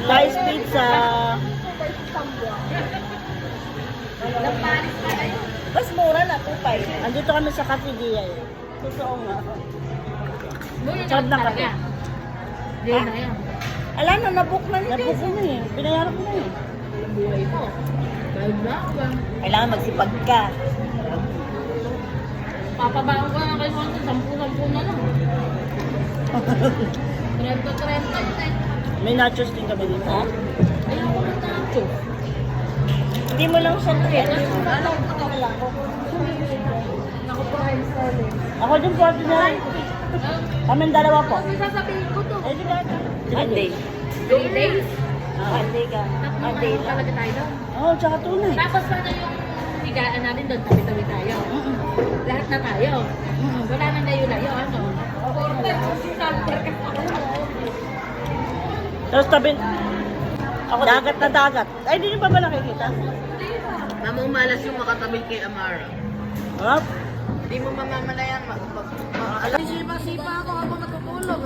Slice pizza. Mas mura na, 2.5. Andito kami sa Cafe Dia eh. Totoo nga. Sarap na kape. Hindi na yan. Ala na, nabook na niya. Nabook ko na eh. Binayaran ko na eh. Ang buhay mo. Bayad na ako ba? Kailangan magsipag ka. Papabaon ko na kay Juan, 10-10 na lang. 30-30 yun eh. May nachos din kami dito. Ha? Ayaw ko ng nachos. Hindi mo lang siya trip. Naku po, I'm sorry. Ako din po na. Kaming dalawa po. Ano sasabihin ko to? Eh, di ba? Monday. 3 days? Monday ka. Monday lang. Talaga tayo doon. Oo, tsaka tunay. Tapos paano yung higaan natin doon, tabi-tabi tayo. Lahat na tayo. Wala nang layo-layo, ano? Tapos tabi. Dagat na dagat. Ay, hindi niyo pa ba nakikita? Namang malas yung makatabi kay Amara. Hop. Hindi mo mamamalayan. Sipa-sipa ako habang natutulog.